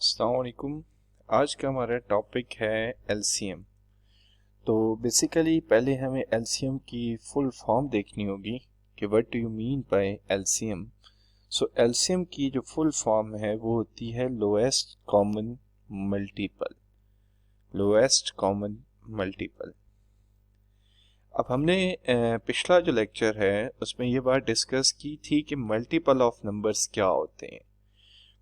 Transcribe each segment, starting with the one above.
अस्सलाम वालेकुम। आज का हमारा टॉपिक है एलसीएम। तो बेसिकली पहले हमें एलसीएम की फुल फॉर्म देखनी होगी कि what do you mean by LCM. So LCM की जो फुल फॉर्म है वो होती है lowest common multiple. Lowest common multiple. अब हमने पिछला जो लेक्चर है उसमें ये बात डिस्कस की थी कि मल्टीपल ऑफ नंबर्स क्या होते हैं।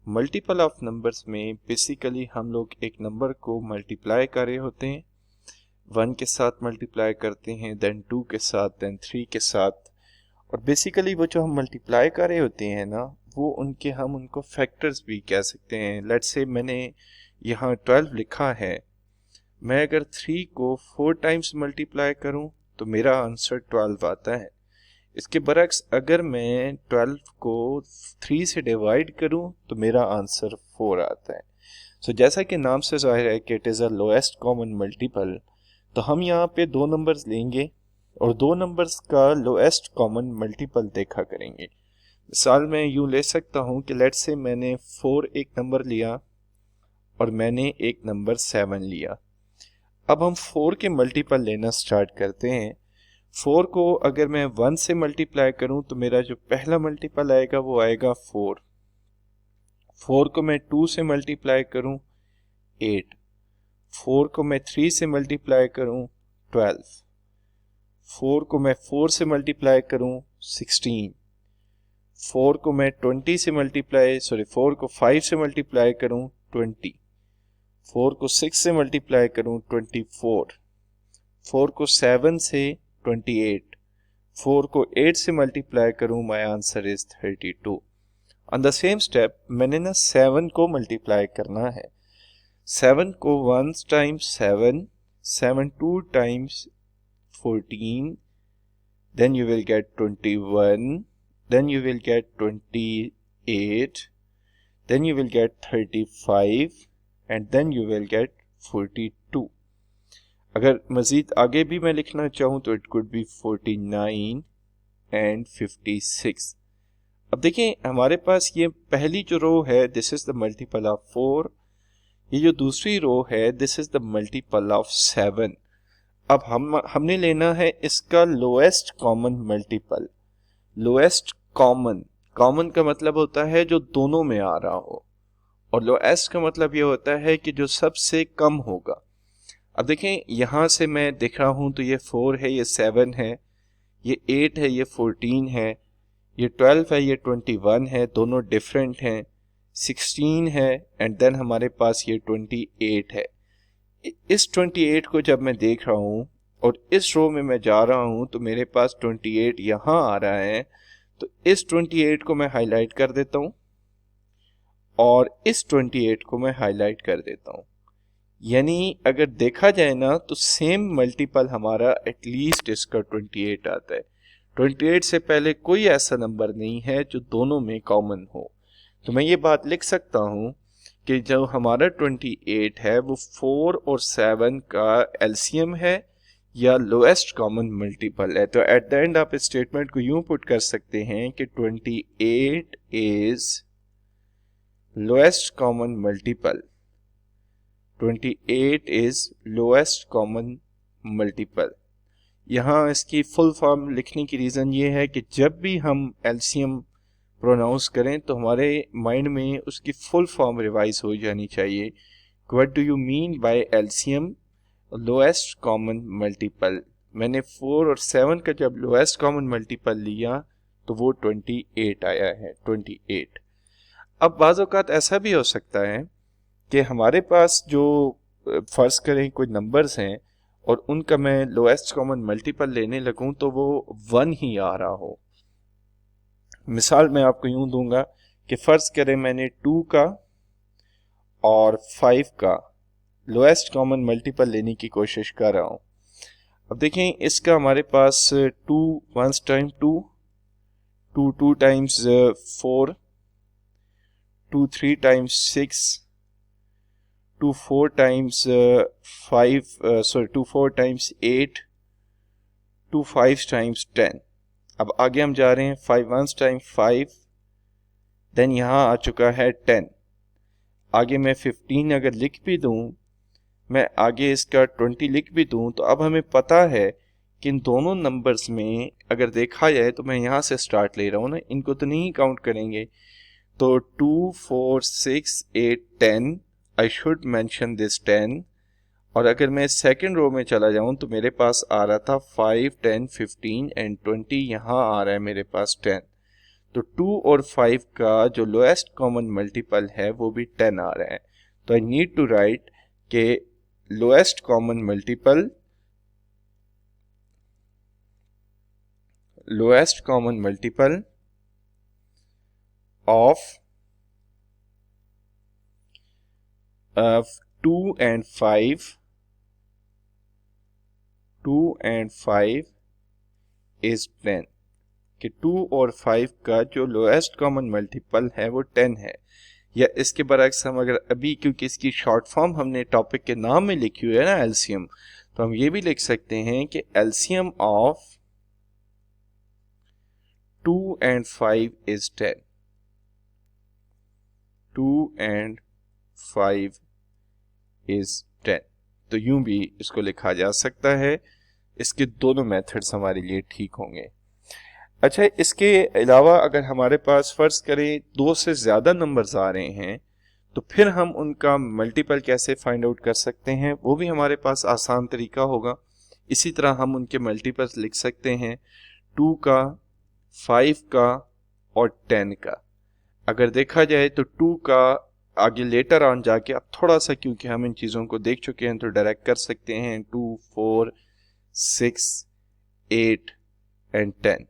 मल्टीपल ऑफ नंबर्स में बेसिकली हम लोग एक नंबर को मल्टीप्लाई कर रहे होते हैं, 1 के साथ मल्टीप्लाई करते हैं, देन 2 के साथ, देन 3 के साथ। और बेसिकली वो जो हम मल्टीप्लाई कर रहे होते हैं ना, वो हम उनको फैक्टर्स भी कह सकते हैं। लेट्स से मैंने यहाँ 12 लिखा है, मैं अगर 3 को 4 टाइम्स मल्टीप्लाई करूँ तो मेरा आंसर 12 आता है। इसके बरक्स अगर मैं 12 को 3 से डिवाइड करूं तो मेरा आंसर 4 आता है। सो जैसा कि नाम से जाहिर है कि it is a lowest common multiple, तो हम यहाँ पे दो नंबर्स लेंगे और दो नंबर्स का लोएस्ट कॉमन मल्टीपल देखा करेंगे। मिसाल मैं यूँ ले सकता हूँ कि लेट्स से मैंने 4 एक नंबर लिया और मैंने एक नंबर 7 लिया। अब हम 4 के मल्टीपल लेना स्टार्ट करते हैं। 4 को अगर मैं 1 से मल्टीप्लाई करूं तो मेरा जो पहला मल्टीपल आएगा वो आएगा 4। 4 को मैं 2 से मल्टीप्लाई करूं 8। 4 को मैं 3 से मल्टीप्लाई करूं 12। 4 को मैं 4 से मल्टीप्लाई करूं 16। 4 को मैं 4 को 5 से मल्टीप्लाई करूं 20। 4 को 6 से मल्टीप्लाई करूं 24। 4 को 7 से 28। 4 को 8 से मल्टीप्लाई करूं, my answer is 32। On the same step मैंने ना 7 को मल्टीप्लाई करना है। 7 को 1 times 7, 7 2 times 14, then you will get 21, then you will get 28, then you will get 35, and then you will get 42। अगर मजीद आगे भी मैं लिखना चाहूँ तो इट कुड बी 49 एंड 56। अब देखें हमारे पास ये पहली जो रो है this is the multiple of 4, ये जो दूसरी रो है this is the multiple of 7। अब हमने लेना है इसका lowest common multiple. Lowest common, common का मतलब होता है जो दोनों में आ रहा हो, और लोएस्ट का मतलब ये होता है कि जो सबसे कम होगा। अब देखें यहाँ से मैं देख रहा हूँ तो ये 4 है, ये 7 है, ये 8 है, ये 14 है, ये 12 है, ये 21 है, दोनों डिफरेंट हैं, 16 है, एंड देन हमारे पास ये 28 है। इस 28 को जब मैं देख रहा हूँ और इस रो में मैं जा रहा हूँ तो मेरे पास 28 यहाँ आ रहा है, तो इस 28 को मैं हाईलाइट कर देता हूँ और इस 28 को मैं हाईलाइट कर देता हूँ। यानी अगर देखा जाए ना तो सेम मल्टीपल हमारा एटलीस्ट इसका 28 आता है। 28 से पहले कोई ऐसा नंबर नहीं है जो दोनों में कॉमन हो। तो मैं ये बात लिख सकता हूँ कि जो हमारा 28 है वो 4 और 7 का एलसीएम है या लोएस्ट कॉमन मल्टीपल है। तो एट द एंड आप इस स्टेटमेंट को यूं पुट कर सकते हैं कि 28 is lowest common multiple. 28 is lowest common multiple. यहाँ इसकी फुल फॉर्म लिखने की रीज़न ये है कि जब भी हम एलसीएम प्रोनाउंस करें तो हमारे माइंड में उसकी फुल फॉर्म रिवाइज हो जानी चाहिए। What do you mean by LCM, lowest common multiple. मैंने 4 और 7 का जब लोएस्ट कॉमन मल्टीपल लिया तो वो 28 आया है, 28। अब बाज़ औक़ात ऐसा भी हो सकता है कि हमारे पास जो फर्ज करें कोई नंबर्स हैं और उनका मैं लोएस्ट कॉमन मल्टीपल लेने लगूं तो वो 1 ही आ रहा हो। मिसाल मैं आपको यूं दूंगा कि फर्ज करें मैंने 2 का और 5 का लोएस्ट कॉमन मल्टीपल लेने की कोशिश कर रहा हूं। अब देखें इसका हमारे पास 2 1 time 2, 2 times 4, 2 3 times 6, 2 4 times 2 4 times 8, 2 5 times 10। अब आगे हम जा रहे हैं 5 1 टाइम्स 5, देन यहाँ आ चुका है 10। आगे मैं 15 अगर लिख भी दूं, मैं आगे इसका 20 लिख भी दूं, तो अब हमें पता है कि इन दोनों नंबर्स में अगर देखा जाए तो मैं यहाँ से स्टार्ट ले रहा हूँ ना, इनको तो नहीं काउंट करेंगे। तो 2 4 6 8 10, आई शुड मेंशन दिस 10। और अगर मैं सेकंड रो में चला जाऊं तो मेरे पास आ रहा था 5 10 15 एंड 20, यहाँ आ रहा है मेरे पास 10। तो 2 और 5 का जो लोएस्ट कॉमन मल्टीपल है वो भी 10 आ रहा है। तो आई नीड टू राइट के lowest common multiple of 2 and 5 is 10, कि 2 और 5 का जो लोएस्ट कॉमन मल्टीपल है वो 10 है। या इसके बरक्स हम अगर अभी, क्योंकि इसकी शॉर्ट फॉर्म हमने टॉपिक के नाम में लिखी हुई है ना एलसीएम, तो हम ये भी लिख सकते हैं कि LCM of 2 and 5 is 10। 2 and 5 is 10। तो यूं भी इसको लिखा जा सकता है। इसके दोनों मेथड्स हमारे लिए ठीक होंगे। अच्छा, इसके अलावा अगर हमारे पास फर्ज करें 2 से ज्यादा नंबर्स आ रहे हैं, तो फिर हम उनका मल्टीपल कैसे फाइंड आउट कर सकते हैं, वो भी हमारे पास आसान तरीका होगा। इसी तरह हम उनके मल्टीपल्स लिख सकते हैं 2 का, 5 का और 10 का। अगर देखा जाए तो 2 का आगे लेटर ऑन जाके अब थोड़ा सा, क्योंकि हम इन चीज़ों को देख चुके हैं, तो डायरेक्ट कर सकते हैं 2 4 6 8 एंड 10।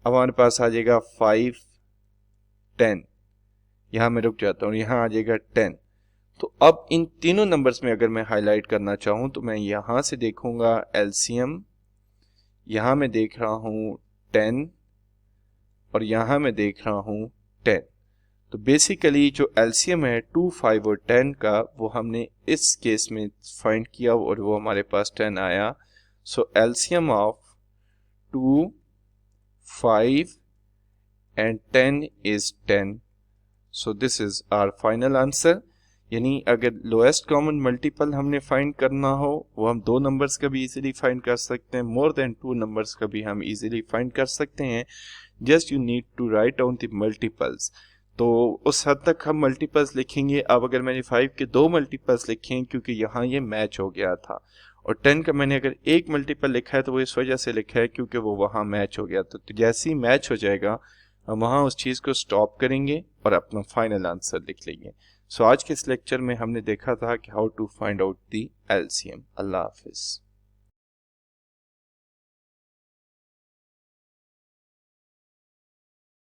अब हमारे पास आ जाएगा 5 10, यहाँ मैं रुक जाता हूँ, यहाँ आ जाएगा 10। तो अब इन तीनों नंबर्स में अगर मैं हाईलाइट करना चाहूँ तो मैं यहाँ से देखूंगा एलसीएम, यहाँ मैं देख रहा हूँ 10 और यहाँ मैं देख रहा हूँ 10। तो बेसिकली जो एलसीएम है 2 5 और 10 का, वो हमने इस केस में फाइंड किया और वो हमारे पास 10 आया। सो LCM of 2 5 and 10 is 10। So this is our final answer। यानी अगर लोएस्ट कॉमन मल्टीपल हमने फाइंड करना हो, वो हम 2 नंबर्स का भी इजीली फाइंड कर सकते हैं, मोर देन 2 नंबर्स का भी हम इजीली फाइंड कर सकते हैं। Just you need to write down the multiples. तो उस हद तक हम मल्टीपल्स लिखेंगे। अब अगर मैंने 5 के 2 मल्टीपल्स लिखे हैं क्योंकि यहाँ ये मैच हो गया था, और 10 का मैंने अगर एक मल्टीपल लिखा है तो वो इस वजह से लिखा है क्योंकि वो वहाँ मैच हो गया था। तो जैसे ही मैच हो जाएगा हम वहाँ उस चीज़ को स्टॉप करेंगे और अपना फाइनल आंसर लिख लेंगे। सो आज के इस लेक्चर में हमने देखा था कि how to find out the LCM. अल्लाह हाफिज़।